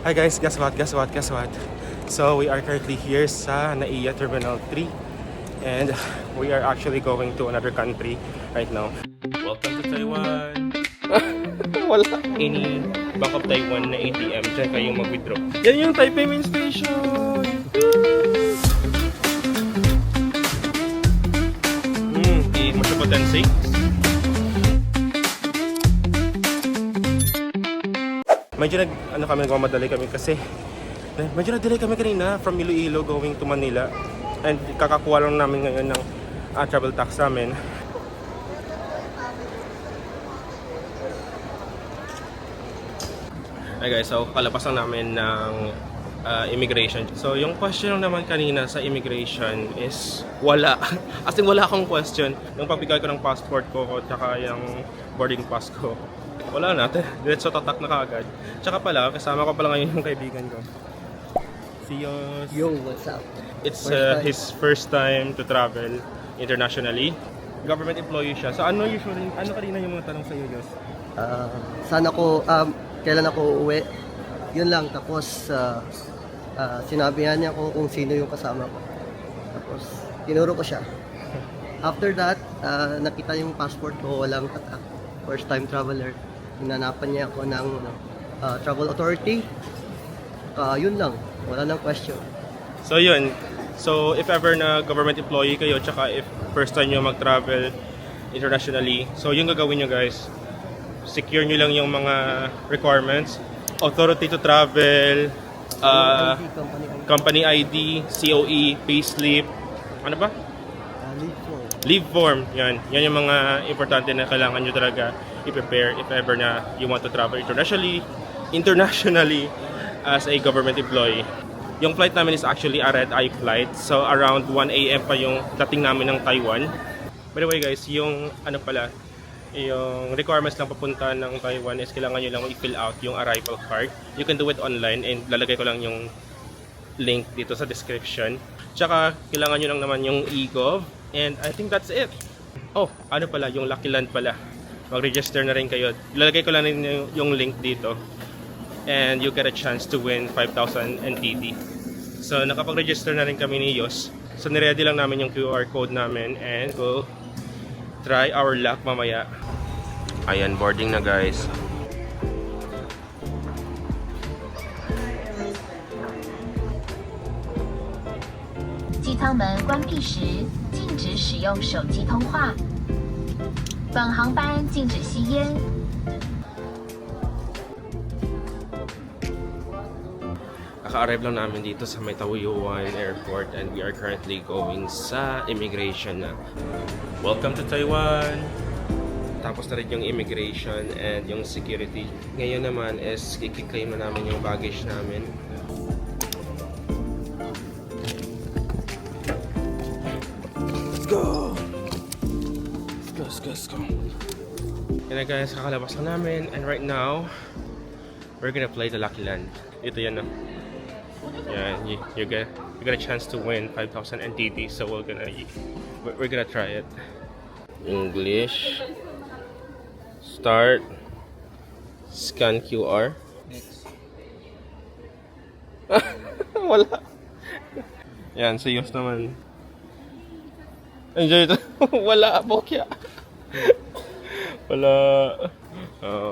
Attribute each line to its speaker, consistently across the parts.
Speaker 1: Hi guys, guess what? So we are currently here sa NAIA Terminal 3 and we are actually going to another country right now. Welcome to Taiwan! Wala. Any Bank of Taiwan na ATM, dyan kayo mag-withdraw. Yan yung Taipei Main Station! Di Masyapotensi. Medyo nagmamadali kami kasi medyo na-delay kami kanina from Iloilo going to Manila and kakakuha lang namin ngayon ng travel tax namin. Hi guys, so kalabas lang namin ng immigration. So yung question lang naman kanina sa immigration is wala. As in wala akong question. Yung pagbigay ko ng passport ko at saka yung boarding pass ko. Wala na, diretso tatak na kaagad. Tsaka pala, kasama ko pala ngayon yung kaibigan ko. Si Yos.
Speaker 2: Yo, what's up?
Speaker 1: It's his first time to travel internationally. Government employee siya. So ano kanina yung mga tanong sa iyo, Yos?
Speaker 2: Kailan ako uuwi? Yun lang, tapos sinabihan niya ako kung sino yung kasama ko. Tapos tinuro ko siya. After that, nakita yung passport ko, walang tatak. First time traveler. Hinanapan niya ako ng travel authority. Yun lang, wala nang question.
Speaker 1: So yun. So if ever na government employee kayo, tsaka if first time nyo mag-travel internationally, so yung gagawin nyo guys, secure nyo lang yung mga requirements. Authority to travel, company ID, COE, payslip, ano ba? Leave form. Yan yung mga importante na kailangan nyo talaga i-prepare if ever na you want to travel internationally as a government employee. Yung flight namin is actually a red-eye flight. So around 1 AM pa yung dating namin ng Taiwan. By the way guys, yung yung requirements lang papunta ng Taiwan is kailangan nyo lang i-fill out yung arrival card. You can do it online and lalagay ko lang yung link dito sa description. Tsaka kailangan nyo lang naman yung e-gov. And I think that's it. Oh, yung Lucky Land pala. Mag-register na rin kayo. Lalagay ko lang rin yung link dito. And you get a chance to win 5,000 NTD. So, nakapag-register na rin kami ni Yos. So, niready lang namin yung QR code namin. And we'll try our luck mamaya. Ayan, boarding na guys.
Speaker 3: 机舱门关闭时，禁止使用手机通话。本航班禁止吸烟。
Speaker 1: Kaka-arrive lang namin dito sa may Taoyuan Airport and we are currently going sa immigration na. Welcome to Taiwan! Tapos na rin yung immigration and yung security. Ngayon naman is i-claim na namin yung baggage namin. Go! Let's go. Yan na guys, kakalabas na namin and right now we're gonna play the Lucky Land. Ito yan na. Yan, you get a chance to win 5,000 NTD, so we're gonna try it. English. Start. Scan QR.
Speaker 2: Next.
Speaker 1: Wala. Yan, serious naman. Enjoy ito. Wala, bokya. Wala.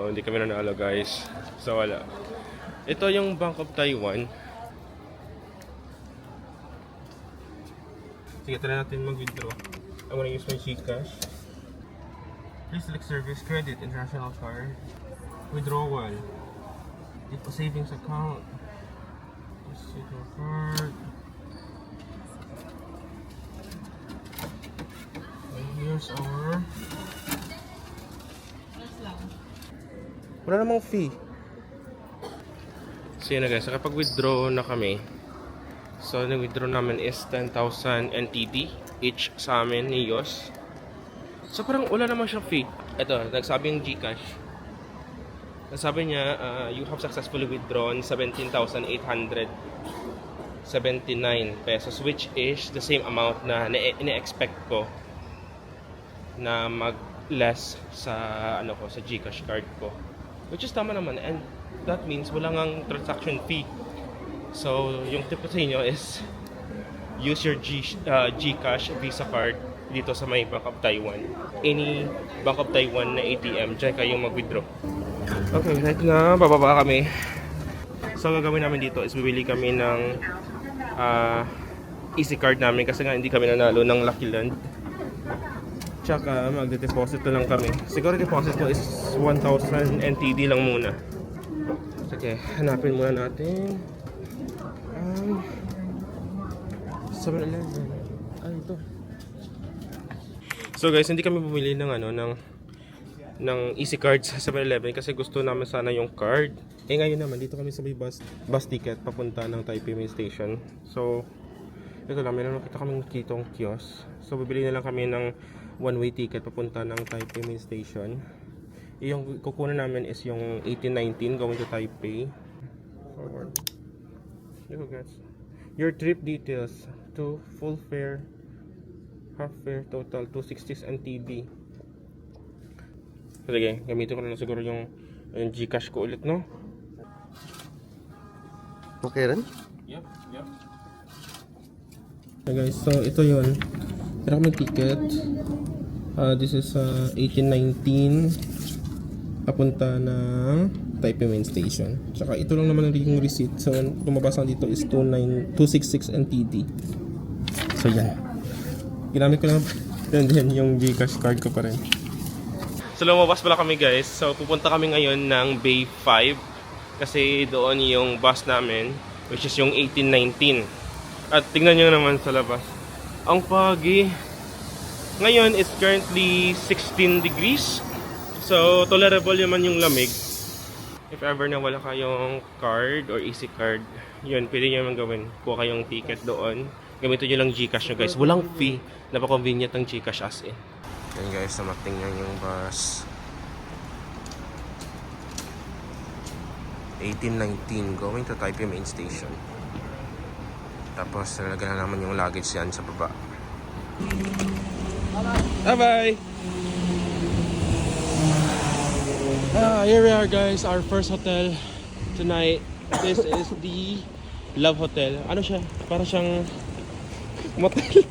Speaker 1: Hindi kami nanalo guys. So wala. Ito yung Bank of Taiwan. Sige, try natin mag-withdraw. I'm gonna use my GCash. Please select service, credit, international card, withdrawal, savings account, single card. And here's our... Wala namang fee. So yun na guys, kapag withdraw na kami, so nag-withdraw namin is 10,000 NTD each sa amin ni Yos. So parang wala naman siyang fee. Ito, nagsabi yung GCash. Nagsabi niya, you have successfully withdrawn 17,879 pesos, which is the same amount na ine-expect ko na mag-less sa sa GCash card ko. Which is tama naman. And that means wala ngang transaction fee. So, yung tip ko sa inyo is use your GCash Visa card dito sa may Bank of Taiwan. Any Bank of Taiwan na ATM, dyan kayong mag-withdraw. Okay, right na, bababa kami. So, ang gagawin namin dito is bibili kami ng easy card namin kasi nga hindi kami nanalo ng Lucky Land. Tsaka magde-deposit na lang kami. Siguro deposit ko is 1,000 NTD lang muna. Sige, hanapin muna natin 7-Eleven. Ano ito? So guys, hindi kami bumili ng ng easy card sa 7-Eleven kasi gusto namin sana yung card. Ngayon naman dito kami sa may bus ticket papunta ng Taipei Main Station. So ito lang, meron kita kaming kitong kiosk. So bibili na lang kami ng one-way ticket papunta ng Taipei Main Station. Yung kukunan namin is yung 1819 going to Taipei. Forward. Yo guys. Your trip details to full fare, half fare, total 260 NTD. Sige, gamitin ko na lang siguro yung GCash ko ulit, no?
Speaker 2: Okay rin?
Speaker 1: Yep. So guys, so ito yun. Meron kaming ticket. This is 1819 papunta ng Taipei Main Station. Tsaka ito lang naman ang yung receipt. So lumabas lang dito is 266 NTD. So yan. Ginamit ko lang din yung GCash card ko pa rin. So lumabas pala kami guys. So pupunta kami ngayon ng Bay 5 kasi doon yung bus namin, which is yung 1819. At tingnan nyo naman sa labas. Ang pagi. Ngayon is currently 16 degrees. So tolerable naman yung lamig. If ever na wala kayong card or easy card, yun, pwede nyo naman gawin. Kuha kayong ticket doon. Gamitin nyo lang GCash nyo guys. Walang fee. Napaka-convenient ang GCash as in. Yan guys, namating nyo yung bus. 1819 going to Taipei Main Station. Tapos nalagyan na naman yung luggage yan sa baba. Bye-bye! Here we are guys, our first hotel tonight. This is the Love Hotel. Ano siya? Para siyang motel.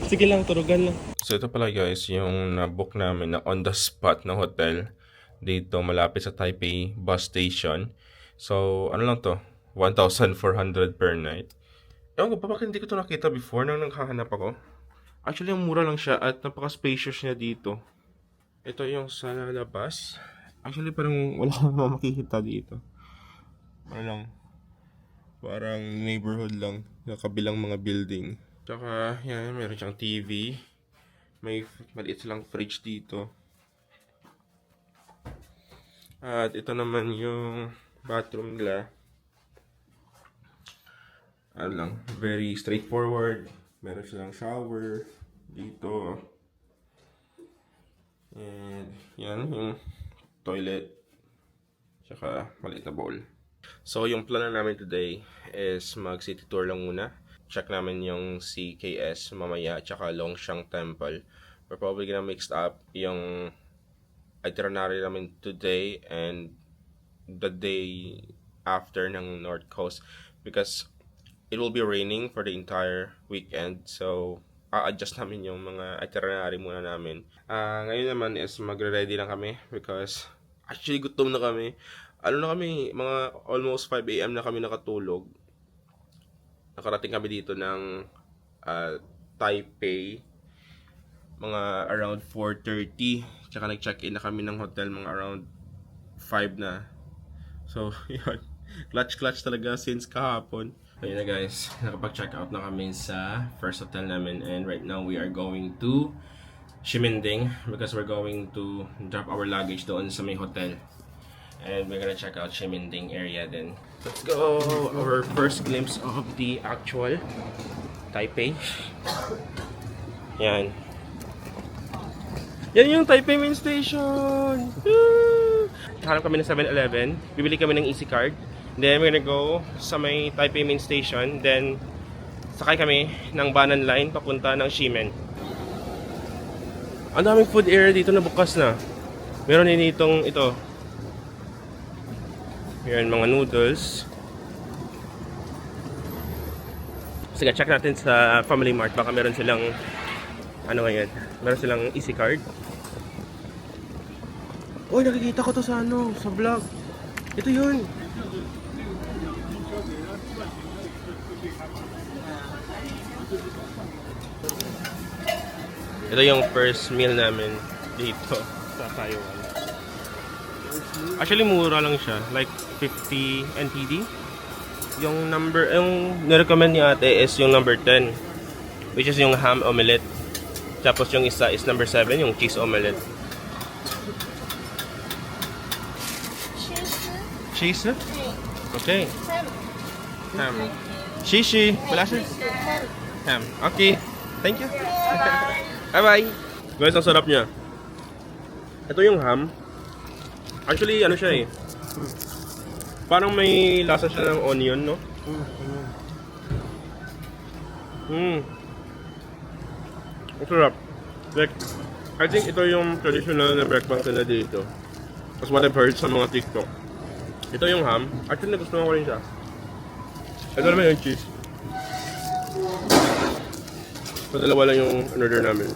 Speaker 1: Sige lang, turugan lang. So ito pala guys, yung na-book namin na on the spot na hotel dito malapit sa Taipei bus station. So ano lang to, 1,400 per night. Ewan ko pa, bakit hindi ko ito nakita before nang naghahanap ako. Actually, ang mura lang siya at napaka-spacious niya dito. Ito yung sa labas. Actually, parang wala naman makikita dito. Parang neighborhood lang, yung kabilang mga building. Tsaka, yan, meron siyang TV. May maliit silang fridge dito. At ito naman yung bathroom nila. Ano lang, very straightforward. Meron silang shower dito. And yan, yung toilet. Tsaka maliit na bowl. So yung plan namin today is mag city tour lang muna. Check namin yung CKS mamaya tsaka Longshan Temple. We're probably gonna mix up yung itinerary namin today and the day after ng North Coast because it will be raining for the entire weekend. So a-adjust namin yung mga itinerary muna namin. Ngayon naman is magre-ready lang kami because actually gutom na kami. Ano na kami, mga almost 5 AM na kami nakatulog. Nakarating kami dito ng Taipei mga around 4:30. Tsaka nag-check-in na kami ng hotel mga around 5 na. So, yun. Clutch talaga since kahapon. Ayun na guys, nakapag-check out na kami sa first hotel namin. And right now, we are going to Ximending because we're going to drop our luggage doon sa may hotel. And we're gonna check out Ximending area then. Let's go! Our first glimpse of the actual Taipei. Yan. Yan yung Taipei Main Station! Woo! Hanap kami ng 7-Eleven. Bibili kami ng easy card. Then we're gonna go sa may Taipei Main Station. Then sakay kami ng Banan Line papunta ng Ximen. Ang daming food area dito na bukas na. Meron din itong ito. Yan, mga noodles. Sige, check natin sa Family Mart. Baka meron silang, ano ngayon, meron silang Easy Card. Uy, nakikita ko to sa ano, sa vlog. Ito yun. Ito yung first meal namin dito sa Taiwan. Actually, mura lang siya. Like 50 NTD. Yung nirecommend ni ate is yung number 10. Which is yung ham omelette. Tapos yung isa is number 7, yung cheese omelette. Cheese? Okay. Ham. Shishi. Wala siya? Ham. Okay. Thank you. Bye-bye. Guys, ang sarap niya. Ito yung ham. Actually, ano siya eh. Parang may lasa siya ng onion, no? Ang sarap. Like, I think ito yung traditional na breakfast nila dito. That's what I've heard sa mga TikTok. Ito yung ham. Actually, nagustuhan ko rin siya. Ito naman yung cheese. So, dalawa lang yung order namin.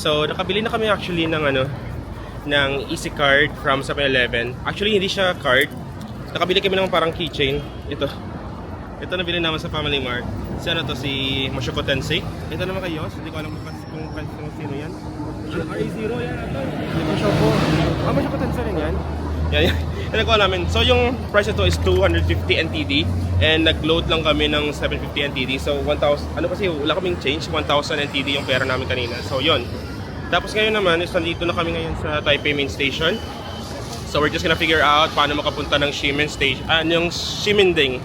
Speaker 1: So, nakabili na kami actually ng ng Easy Card from 7-Eleven. Actually, hindi siya card. Nakabili kami ng parang keychain. Ito nabili naman sa Family Mart. Si ano to, si Moshoko Tensei. Ito naman kay Yos. Hindi ko alam kung sino yan. RA0 yan ito. Moshoko. Moshoko Tensei rin yan. Yan. Yan nakuha namin. So yung price nito is 250 NTD and nag-load lang kami ng 750 NTD. So 1,000, ano kasi wala kaming change, 1,000 NTD yung pera namin kanina. So yon. Tapos ngayon naman is nandito na kami ngayon sa Taipei Main Station. So we're just gonna figure out paano makapunta ng Ximen Station, yung Ximending.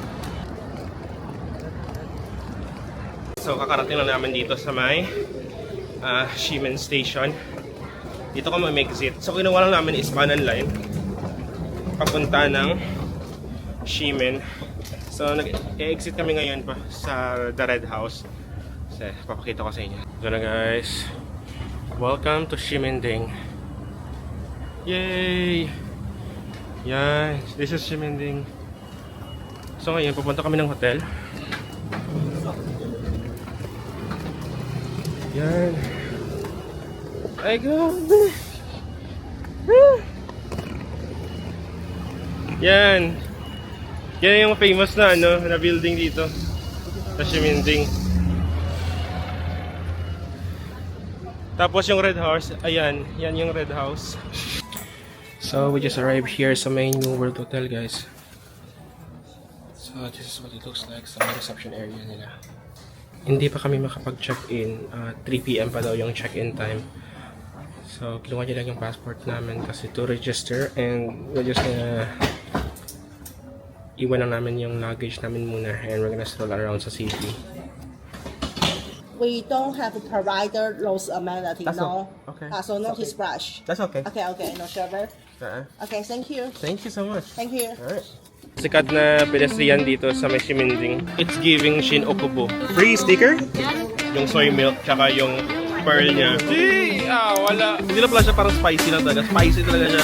Speaker 1: So kakarating lang namin dito sa may Ximen Station. Dito kami may exit. So ginawa lang namin is Banan Line papunta ng Ximen. So nag-exit kami ngayon pa sa The Red House. So papakita ko sa inyo. So na guys, welcome to Ximending. Yay! Yan, this is Ximending. So ngayon pupunta kami ng hotel. Yan. Ay grabe. Yan. Yan yung famous na na building dito sa Ximending. Tapos yung Red House, ayan, yan yung Red House. So we just arrived here sa main New World Hotel, guys. So this is what it looks like sa reception area nila. Hindi pa kami makapag-check-in. 3 PM pa daw yung check-in time. So kinuha niya lang yung passport namin kasi to register, and we're just gonna iwan lang namin yung luggage namin muna, and we're gonna stroll around sa city.
Speaker 4: We don't have to provide those amenities,
Speaker 1: That's
Speaker 4: no?
Speaker 1: okay.
Speaker 4: So no toothbrush.
Speaker 1: That's okay.
Speaker 4: Okay, no sugar. Okay, thank you.
Speaker 1: Thank you so much.
Speaker 4: Thank you.
Speaker 1: Alright. Sikat na pedestrian dito sa may Ximending. It's giving Shin Okubo. Free sticker? Yung soy milk, tsaka yung pearl niya. Wala. Hindi na pala siya parang spicy lang talaga. Spicy talaga siya.